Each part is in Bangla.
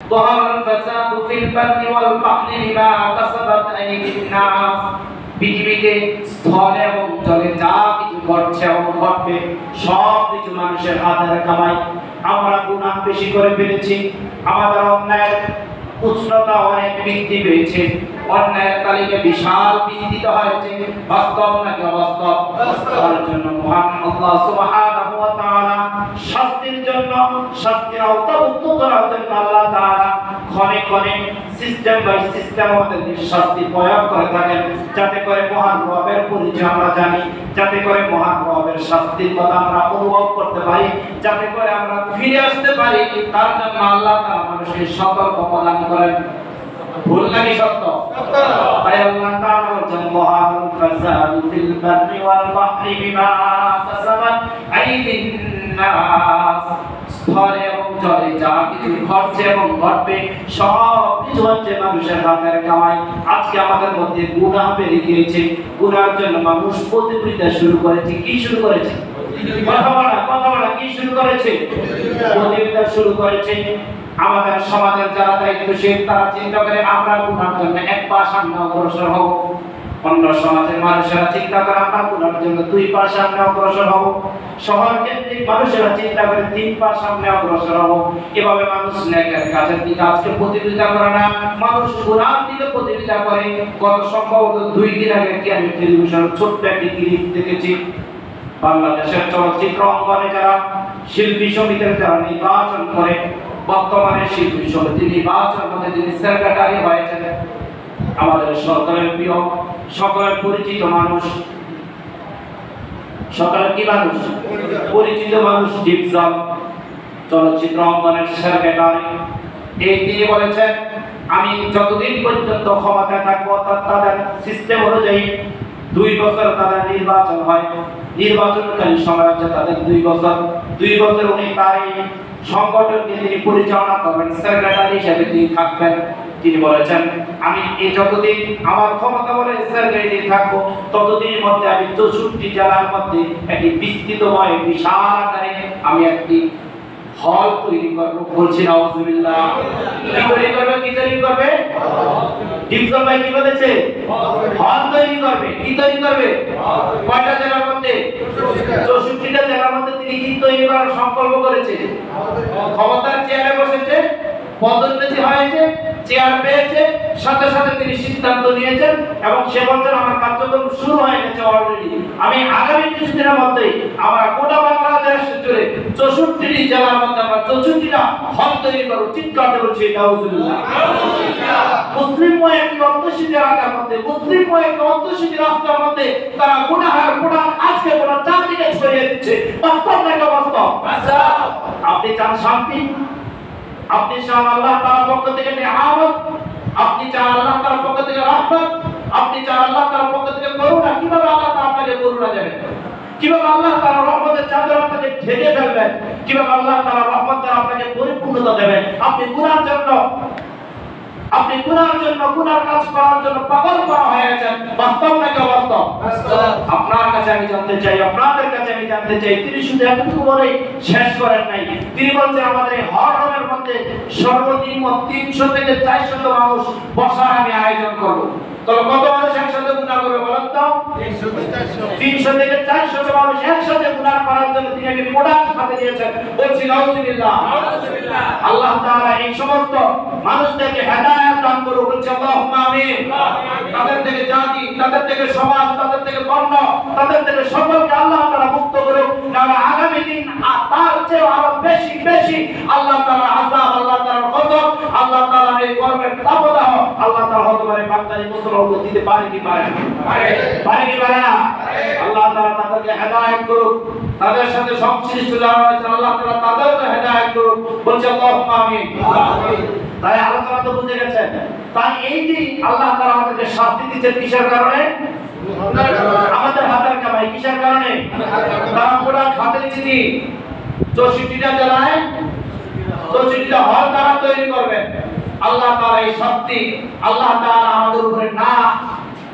ظهر الفساد في البر والبحر بما كسبت أيدي الناس। পৃথিবীতে স্থলে এবং জলে যা কিছু ঘটছে এবং ঘটবে সব কিছু মানুষের হাতের কামাই। আমরা গুনাহ বেশি করে ফেলেছি, আমাদের অন্যায়ের উষ্ণতা অনেক বৃদ্ধি পেয়েছে, অন্যায়ের তালিকা বিশাল বিস্তৃত হয়েছে। বাস্তব নাকি অবাস্তব? তার জন্য মহান আল্লাহ সুবহানাহু ওয়া তাআলা শাস্তির জন্য, শাস্তির আওতাভুক্ত করার জন্য আল্লাহ তাআলা ক্ষণে ক্ষণে সিস্টেম বাই সিস্টেম আমাদের শাস্তি প্রয়োগ করে থাকেন, যাতে করে মহান রবের পরিচয় আমরা জানি, যাতে করে মহান রবের শাস্তির কথা আমরা অনুভব করতে পারি, যাতে করে আমরা ফিরে আসতে পারি। তার জন্য আল্লাহ তাআলা মানুষকে সতর্ক প্রদান করেন। ভুল নাকি সত্য? তাই আল্লাহ তাআলা বলেন যাহারুল ফাসাদু ফিল বাররি ওয়াল বাহরি বিমা কাসাবাত আইদিন নাস। স্থলে এবং জলে যা কিছু ঘটছে এবং ঘটবে সব কিছু হচ্ছে মানুষের হাতের কামাই। আজকে আমাদের মধ্যে গুনাহ বেড়ে গিয়েছে, গুনাহের জন্য মানুষ প্রতিযোগিতা শুরু করেছে। কি শুরু করেছে? কথা বলা কি শুরু করেছে? প্রতিযোগিতা শুরু করেছে। আমাদের সমাজের যারা দায়িত্বশীল তারা চিন্তা করে আমরা গুনার জন্য এক পা সামনে অগ্রসর হব, অন্য সমাজের মানুষেরা চিন্তা করে আমরা গুনার জন্য 2 পা সামনে অগ্রসর হব, শহর কেন্দ্রিক মানুষেরা চিন্তা করে 3 পা সামনে অগ্রসর হব। এভাবে মানুষ নেকের কাজের দিকে আজকে প্রতিযোগিতা করে না, মানুষ গুনার দিকে প্রতিযোগিতা করে। গত সম্ভবত 2 দিন আগে কি আমি টেলিভিশনে ছোট্ট একটি ক্লিপ দেখেছি। বাংলাদেশের চলচ্চিত্র অঙ্গনে যারা শিল্পী সমিতির যারা নির্বাচন করে, বর্তমানে শিল্পী সমিতি নির্বাচন মধ্যে যিনি সেক্রেটারি হয়েছেন আমাদের সরকারের প্রিয় সকলের পরিচিত মানুষ, সকলের কি মানুষ? পরিচিত মানুষ ডিপজল চলচ্চিত্র অঙ্গনের সেক্রেটারি। তিনি বলেছেন আমি যতদিন পর্যন্ত ক্ষমতায় থাকবো, অর্থাৎ তাদের সিস্টেম অনুযায়ী 2 বছর তাদের নির্বাচন হয়, নির্বাচনকারী সময় হচ্ছে তাদের 2 বছর। 2 বছর উনি তার সংগঠনকে তিনি পরিচালনা করবেন, সেক্রেটারি হিসেবে তিনি থাকবেন। তিনি বলেছেন আমি এই যতদিন আমার ক্ষমতা বলে সেক্রেটারি থাকবো, ততদিনের মধ্যে আমি 64 জেলার মধ্যে একটি বিস্তৃতময় বিশাল আকারে আমি একটি হল তৈরি করবো। বলছি নাউজুবিল্লাহ। কি তৈরি করবে? কি তৈরি করবে? ডিপজল ভাই কি বলেছে? হল তৈরি করবে। কি তৈরি করবে? কয়টা জেলার মধ্যে? 64টা জেলার মধ্যে তিনি কি তৈরি করার সংকল্প করেছে? ক্ষমতার চেয়ারে বসেছে, পদোন্নতি হয়েছে, চেয়ার পেয়েছে, সাথে সাথে তিনি সিদ্ধান্ত নিয়েছেন এবং সে বছর আমার কার্যক্রম শুরু হয়ে গেছে অলরেডি। আমি আগামী কিছুদিনের মধ্যেই আমরা গোটা বাংলাদেশ জুড়ে 64টি জেলার মধ্যে আমরা 64টা হল তৈরি করব। চিৎকার করে বলছি নাউজুবিল্লাহ। মুসলিমময় একটি অধ্যুষিত এলাকার মধ্যে, মুসলিমময় একটি অধ্যুষিত রাষ্ট্রের মধ্যে তারা গুনাহের গোটা আজকে গোটা জাতিকে ছড়িয়ে দিচ্ছে। বাস্তব নাকি অবাস্তব? আপনি চান শান্তি, আপনি চান আল্লাহ তাআলার পক্ষ থেকে নিয়ামত, আপনি চান আল্লাহ তাআলার পক্ষ থেকে রহমত, আপনি চান আল্লাহ তাআলার পক্ষ থেকে করুণা। কিভাবে আল্লাহ তাআলা আপনাকে করুণা দেবেন? কিভাবে আল্লাহ তাআলা রহমতের চাদর আপনাকে ঢেকে ফেলবেন? কিভাবে আল্লাহ তাআলা রহমতের আপনাকে পরিপূর্ণতা দেবেন? আপনি গুনাহের জন্য, আপনি গুনার জন্য, গুনার কাজ করার জন্য পাগল করা হয়ে গেছেন। বাস্তব নাকি অবাস্তব? আপনার কাছে আমি জানতে চাই, আপনাদের কাছে আমি জানতে চাই, তিনি শুধু এতটুকু বলেই শেষ করেন নাই। তিনি বলছেন আমাদের এই হরমের মধ্যে সর্বনিম্ন 300 থেকে 400 মানুষ বসার আমি আয়োজন করব। তবে কত মানুষ একসাথে গুনাহ করবে বলেন তো? 300 থেকে 400 মানুষ একসাথে গুনাহ করার জন্য তিনি একটি প্রোডাক্ট হাতে দিয়েছেন। বলছি নাউজুবিল্লাহ। আল্লাহ তাআলা এই সমস্ত মানুষদেরকে হেদায়েত দান করুন। বলছি আল্লাহুম্মা আমিন। তাদের থেকে জাতি, তাদের থেকে সমাজ, তাদের থেকে বর্ণ, তাদের থেকে সকলকে আল্লাহ তাআলা মুক্ত করুন। যারা আগামী দিন তার চেয়ে আরো বেশি বেশি আল্লাহ তাআলা আযাব, আল্লাহ তাআলার গজব, আল্লাহ তাআলার এই কর্মের তাপদাহ আল্লাহ তাআলা হতে পারে বান্দারে মুসলমান দিতে পারে কি পারে না? পারে কি পারে না? আল্লাহ তাআলা তাদেরকে হেদায়েত করুন। তাদের সাথে সংশ্লিষ্ট যারা আছে আল্লাহ তাআলা তাদেরকে হেদায়েত করুন। বলছি আল্লাহুম্মা আমিন। তাই আলোচনা তো বুঝে গেছেন। তাই এই যে আল্লাহ তাআলা আমাদেরকে শাস্তি দিচ্ছেন কিসের কারণে? আমাদের হাতের কামাই। কিসের কারণে? তারা পুরো হাতে দিচ্ছি 64টা জেলায় 64টা হল তারা তৈরি করবেন। আল্লাহ তাআলা এই শাস্তি আল্লাহ তাআলা আমাদের উপরে না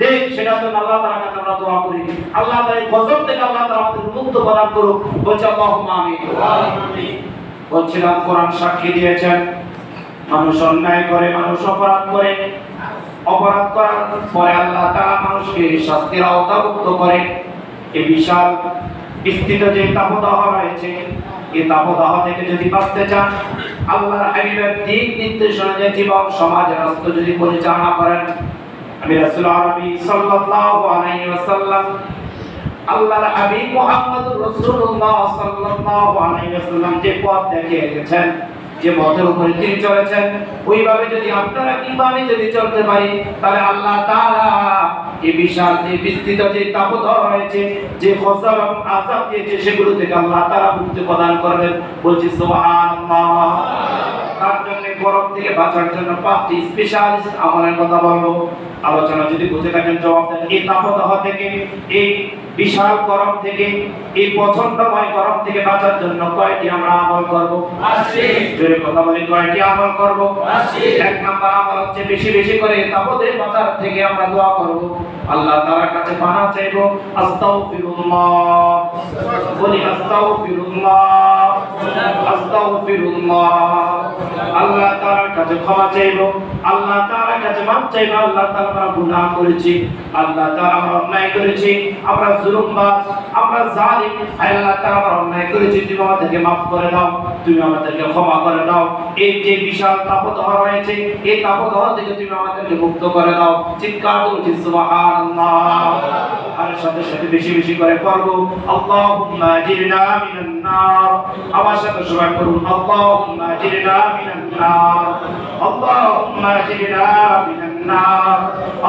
দেখ, সেটা তো আল্লাহ তাআলার কাছে আমরা দোয়া করি। আল্লাহ তাআলা এই গজব থেকে আল্লাহ তাআলা আমাদের মুক্ত প্রদান করুক। বলছি আল্লাহুম্মা আমিন। বলছিলাম কোরআন সাক্ষী দিয়েছেন মানুষ অন্যায় করে, মানুষ অপরাধ করে, অপরাধ করার পরে আল্লাহ তাআলা মানুষকে শাস্তির আওতাভুক্ত করে। এই বিশাল বিস্তৃত যে তাপদাহ রয়েছে, এই তাপদাহ থেকে যদি বাঁচতে চান, আল্লাহর হাবিবের দিক নির্দেশনা যে জীবন সমাজ রাষ্ট্র যদি পরিচালনা করেন, আমি রাসূল আরবি সাল্লাল্লাহু আলাইহি ওয়াসাল্লাম আল্লাহর হাবিব মুহাম্মদুর রাসূলুল্লাহ সাল্লাল্লাহু আলাইহি ওয়াসাল্লাম যে পথ দেখিয়ে গেছেন, যে পথের উপরে তিনি চলেছেন, ওইভাবে যদি আপনারা কিভাবে যদি চলতে পারি, তাহলে আল্লাহ তাআলা এই বিশাল যে বিস্তৃত যে তাপদাহ রয়েছে, যে খসর এবং আযাব দিয়েছে, সেগুলো থেকে আল্লাহ তাআলা মুক্তি প্রদান করবেন। বলছি সুবহানাল্লাহ। তার জন্য গরম থেকে বাঁচার জন্য 5টি স্পেশালিস্ট আমলের কথা বলবো। আলোচনা যদি বুঝে থাকেন জবাব দেন। এই তাপদাহ থেকে, এই বিশাল গরম থেকে, এই প্রচন্ডময় গরম থেকে বাঁচার জন্য কয়টি আমরা আমল করব? 5টি। জোরে কথা বলি, কয়টি আমল করব? 5টি। এক নাম্বার আমল হচ্ছে বেশি বেশি করে তাপদে বাঁচার থেকে আমরা দোয়া করব, আল্লাহ তাআলার কাছে পানাহ চাইব। আস্তাগফিরুল্লাহ, বলি আস্তাগফিরুল্লাহ, আস্তাগফিরুল্লাহ। আল্লাহ তাআলার কাছে ক্ষমা চাইব, আল্লাহ তাআলার কাছে মাফ চাইব। আল্লাহ তাআলা আমরা গুনাহ করেছি, আল্লাহ তাআলা আমরা অন্যায় করেছি, আমরা জুলুমবাজ, আমরা জালিম। আল্লাহ তাআলা আমরা অন্যায় করেছি, তুমি আমাদেরকে মাফ করে দাও, তুমি আমাদেরকে ক্ষমা করে দাও। এই যে বিশাল তাপদাহ রয়েছে, এই তাপদাহ থেকে তুমি আমাদেরকে মুক্ত করে দাও। চিৎকার করে সুবহানাল্লাহ। আর সাথে সাথে বেশি বেশি করে পড়ব, আল্লাহুম্মা আজিরনা মিনান নার। আমার সাথে সবাই পড়ুন, আল্লাহুম্মা আজিরনা মিনান নার, আল্লাহুম্মা আজিরনা মিনান নার,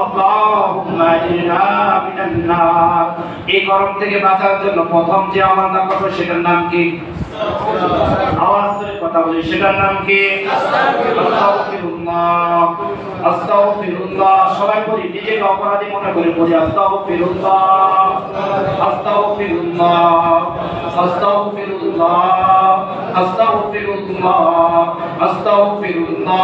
আল্লাহুম্মা আজিরনা মিনান নার। এই গরম থেকে বাঁচার জন্য প্রথম যে আমলটা করব সেটার নাম কি? আওয়াজ করে কথা বলি, সেটার নাম কি? আস্তাগফিরুল্লাহ, আস্তাগফিরুল্লাহ। সবাই বলি, নিজেকে অপরাধী মনে করে বলি, আস্তাগফিরুল্লাহ, আস্তাগফিরুল্লাহ, আস্তাগফিরুল্লাহ, আস্তাগফিরুল্লাহ, আস্তাগফিরুল্লাহ,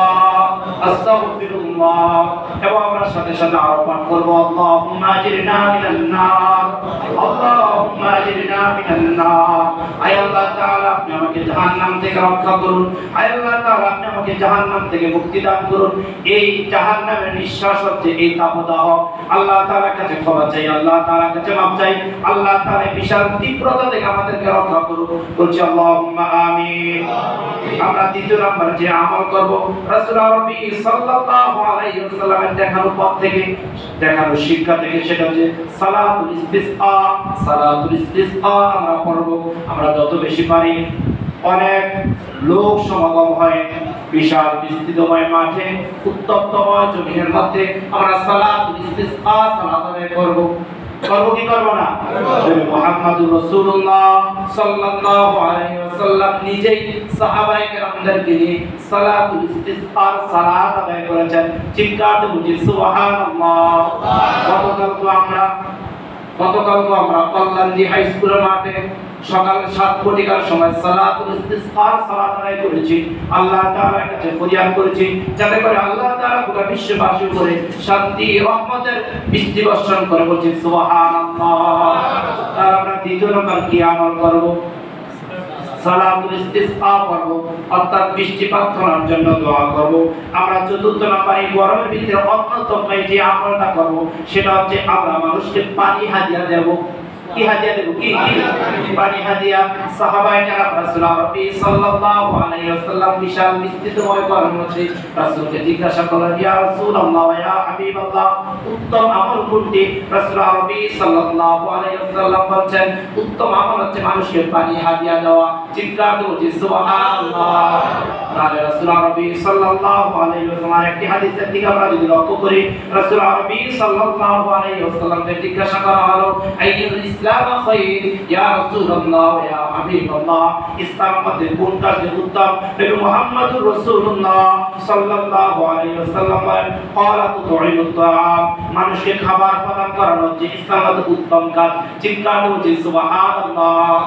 আস্তাগফিরুল্লাহ। এবং আমরা সাথে সাথে আরো পাঠ করব, আল্লাহুম্মা আজিরনা মিনান নার, আল্লাহুম্মা আজিরনা মিনান নার। আয় আল্লাহ তাআলা, আপনি আমাকে জাহান্নাম থেকে রক্ষা করুন। আয় আল্লাহ তাআলা, আপনি আমাকে জাহান্নাম থেকে মুক্তি দান করুন। এই জাহান্নামের নিঃশ্বাস হচ্ছে এই তাপদাহ। আল্লাহ তাআলার কাছে ক্ষমা চাই, আল্লাহ তাআলার কাছে মাফ চাই। আল্লাহ তাআলা বিশাল তীব্রতা থেকে আমাদেরকে রক্ষা করুন। বলছি আল্লাহুম্মা আমিন। আমরা দ্বিতীয় নাম্বার যে আমল করব, রাসূল আরবি সাল্লাল্লাহু আলাইহি ওয়াসাল্লামের দেখানো পথ থেকে, দেখানো শিক্ষা থেকে, সেটা হচ্ছে সালাতুল ইস্তিসকা। সালাতুল ইস্তিসকা আমরা পড়ব। আমরা যত বেশি পারি, অনেক লোক সমাগম হয় বিশাল বিস্তৃতময় মাঠে, উত্তপ্তময় জমিনের মধ্যে, আমরা সালাতুল ইস্তিসকা সালাত আদায় করব। করব কি করব না? মুহাম্মদুর রাসূলুল্লাহ সাল্লাল্লাহু আলাইহি ওয়াসাল্লাম নিজেই সাহাবায়ে কেরামদেরকে নিয়ে সালাতুল ইস্তিসকার সালাত আদায় করেছেন। চিৎকার করে সুবহানাল্লাহ। গতকাল তো আমরা কল্যাণী হাই স্কুলের মাঠে সকাল 7 কোটিকার সময় সালাতুল ইস্তিসকার সালাত আদায় করেছি। আল্লাহ তাআলার কাছে ফরিয়াদ করেছি যাতে করে আল্লাহ তাআলা পুরো বিশ্ববাসীর উপরে শান্তি রহমতের বৃষ্টি বর্ষণ করে। বলছি সুবহানাল্লাহ। তার আমরা দ্বিতীয় নম্বর কি আমল করব? সালাতুল ইস্তিসকা করব, অর্থাৎ বৃষ্টি প্রার্থনার জন্য দোয়া করব। আমরা চতুর্থ নম্বর এই গরমের ভিতরে অন্যতম যে আমলটা করব, সেটা হচ্ছে আমরা মানুষকে পানি হাদিয়া দেব। কি হাদিয়া দেব? কি পানি হাদিয়া। সাহাবায়ে কেরাম রাসূল আরবি সাল্লাল্লাহু আলাইহি ওয়াসাল্লাম বিশাল বিস্তৃতময় গরম হচ্ছে, রাসূলকে জিজ্ঞাসা করলেন, ইয়া রাসূলুল্লাহ, ইয়া হাবিবাল্লাহ, উত্তম আমল কোনটি? রাসূল আরবি সাল্লাল্লাহু আলাইহি ওয়াসাল্লাম বলেন, উত্তম আমল হচ্ছে মানুষকে পানি হাদিয়া দেওয়া। চিৎকার করে সুবহানাল্লাহ। তাহলে রাসূল আরবি সাল্লাল্লাহু আলাইহি ওয়াসাল্লাম একটি হাদিসের দিকে আমরা যদি লক্ষ্য করি, রাসূল আরবি সাল্লাল্লাহু আলাইহি ওয়াসাল্লামকে জিজ্ঞাসা করা হলো, আইয়ুল ইসলাম খায়র ইয়া রাসূলুল্লাহ ইয়া হাবিবাল্লাহ, ইসলামের মধ্যে কোন কাজ উত্তম? নবী মুহাম্মদুর রাসূলুল্লাহ সাল্লাল্লাহু আলাইহি ওয়াসাল্লাম বলেন, ক্বালা তুতঈমুত তাআম, মানুষকে খাবার প্রদান করানো হচ্ছে ইসলামের উত্তম কাজ। চিৎকার করে সুবহানাল্লাহ।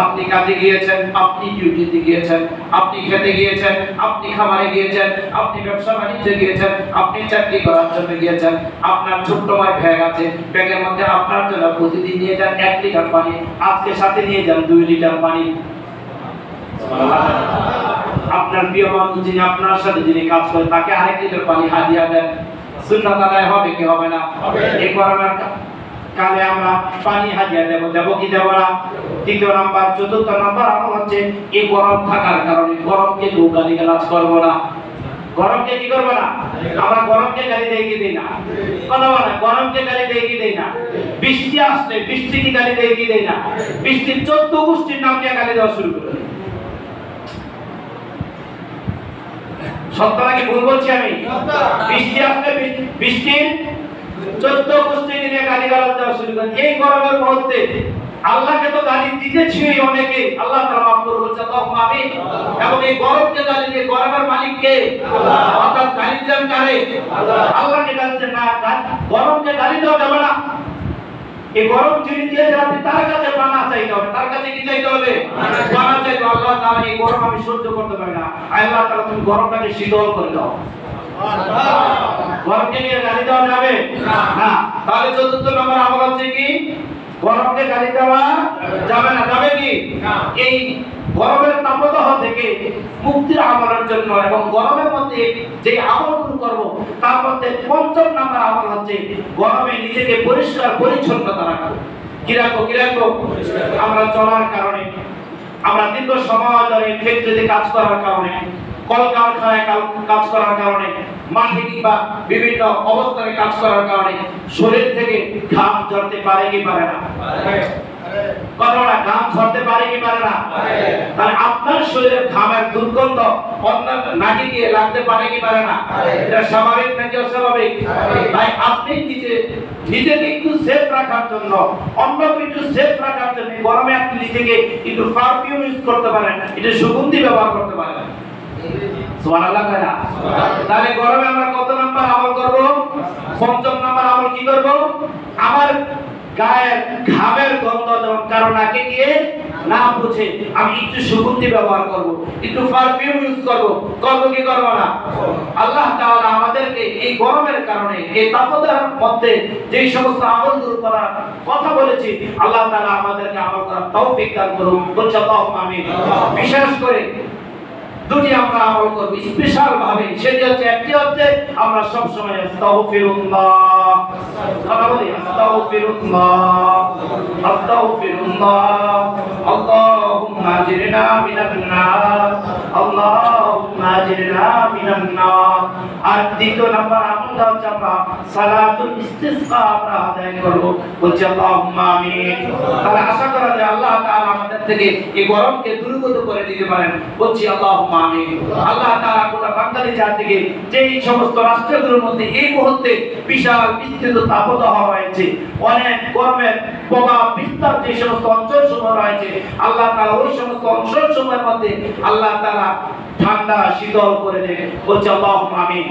আপনি কাজে গিয়েছেন, আপনি ডিউটিতে গিয়েছেন, আপনি খেতে গিয়েছেন, আপনি খামারে গিয়েছেন, আপনি ব্যবসা বাণিজ্যে গিয়েছেন, আপনি চাকরি করার জন্য গিয়েছেন, আপনার ছোট্ট মাই ব্যাগ আছে, ব্যাগের মধ্যে আপনার জন্য প্রতিদিন নিয়ে যান 1 লিটার পানি, আজকে সাথে নিয়ে যান 2 লিটার পানি। আপনার প্রিয় মানুষ যিনি আপনার সাথে যিনি কাজ করে তাকে আরেক লিটার পানি হাদিয়া দেন, সুন্নাত আদায় হবে কি হবে না? এই গরমের কালে আমরা পানি হাদিয়া দেব কি দেব না? তৃতীয় নাম্বার, চতুর্থ নাম্বার আমল হচ্ছে এই গরম থাকার কারণে গরমকে গালিগালাজ করব না। গরমকে কি করব না? আমরা গরমকে গালি দেই কি দেই না? কথা বলেন, গরমকে গালি দেই কি দেই না? বৃষ্টি আসলে বৃষ্টিকে গালি দেই কি দেই না? বৃষ্টির 14 গোষ্ঠীর নাম নিয়ে গালি দেওয়া শুরু করে। সত্য নাকি ভুল বলছি আমি? বৃষ্টি আসলে বৃষ্টির 14 গোষ্ঠী নিয়ে গালি গালাজ দেওয়া শুরু করে। এই গরমের মধ্যে আল্লাহকে তো গালি দিতেছি অনেকে, আল্লাহ তাআলা মাফ করে বলছে আল্লাহুম্মা আমিন। এবং এই গরমকে গালি দিয়ে গরমের মালিক কে? আল্লাহ। অর্থাৎ গালি দেন কারে? আল্লাহ। আল্লাহকে গালি দেন না, গরমকে গালি দেওয়া যাবে না। এই গরম যিনি দিয়েছেন আপনি তার কাছে পানা চাইতে হবে। তার কাছে কি চাইতে হবে? পানা চাইতে। আল্লাহ তাআলা এই গরম আমি সহ্য করতে পারি না, আল্লাহ তাআলা তুমি গরমটাকে শীতল করে দাও। গরমকে নিয়ে গালি দেওয়া যাবে না। তাহলে চতুর্থ নম্বর আমল হচ্ছে কি? গরমকে গালি দেওয়া যাবে না। যাবে কি? এই গরমের তাপদাহ থেকে মুক্তির আমলের জন্য এবং গরমের মধ্যে যে আমলগুলো করব তার মধ্যে পঞ্চম নাম্বার আমল হচ্ছে গরমে নিজেকে পরিষ্কার পরিচ্ছন্নতা রাখা। কি রাখবো? আমরা চলার কারণে, আমরা দীর্ঘ সময় ধরে ফ্যাক্টরিতে কাজ করার কারণে, কলকারখানায় কাজ করার কারণে, মাঠে কিংবা বিভিন্ন অবস্থানে কাজ করার কারণে শরীর থেকে ঘাম ঝরতে পারে কি পারে না? কতটা ঘাম ঝরতে পারে কি পারে না? তাহলে আপনার শরীরের ঘামের দুর্গন্ধ অন্যান্য নাকি গিয়ে লাগতে পারে কি পারে না? এটা স্বাভাবিক নাকি অস্বাভাবিক? তাই আপনি নিজেকে একটু সেফ রাখার জন্য, অন্যকে একটু সেফ রাখার জন্য গরমে আপনি নিজেকে একটু পারফিউম ইউজ করতে পারেন, একটু সুগন্ধি ব্যবহার করতে পারেন। সুবহানাল্লাহ কয়না? তাহলে গরমে আমরা কত নাম্বার আমল করব? পঞ্চম নাম্বার আমল কি করব? আমার গায়ের ঘামের গন্ধ যেমন কারো নাকে গিয়ে না বুঝে আমি একটু সুগন্ধি ব্যবহার করব, একটু পারফিউম ইউজ করব। করব কি করব না? আল্লাহ তাআলা আমাদেরকে এই গরমের কারণে, এই তাপদাহের মধ্যে যে সমস্ত আমলগুলো করার কথা বলেছি, আল্লাহ তাআলা আমাদেরকে আমল করার তৌফিক দান করুন। বলছি আল্লাহুম্মা আমিন। বিশেষ করে দুটি আমরা আমল করব স্পেশাল ভাবে। সেটি হচ্ছে, একটি হচ্ছে আমরা সব সময় আস্তাগফিরুল্লাহ, কথা বলি আস্তাগফিরুল্লাহ, আস্তাগফিরুল্লাহ, আল্লাহুম্মা আজিরনা মিনান নার, আল্লাহুম্মা আজিরনা মিনান নার। আর দ্বিতীয় নাম্বার আমলটা হচ্ছে আমরা সালাতুল ইস্তিসকা আমরা আদায় করব। বলছি আল্লাহুম্মা আমিন। তাহলে আশা করা যায় আল্লাহ তাআলা আমাদের থেকে এই গরমকে দূরীভূত করে দিতে পারেন। বলছি আল্লাহুম্মা আমিন। আল্লাহ তাআলা গোটা বাঙালি জাতিকে যেই সমস্ত রাষ্ট্রগুলোর মধ্যে এই মুহূর্তে বিশাল বিস্তৃত তাপদাহ রয়েছে, অনেক গরমের প্রভাব বিস্তার যে সমস্ত অঞ্চল সমূহ রয়েছে, আল্লাহ তাআলা ওই সমস্ত অঞ্চল সমূহের মধ্যে আল্লাহ তাআলা ঠান্ডা শীতল করে দেবে। বলছি আল্লাহুম্মা আমিন।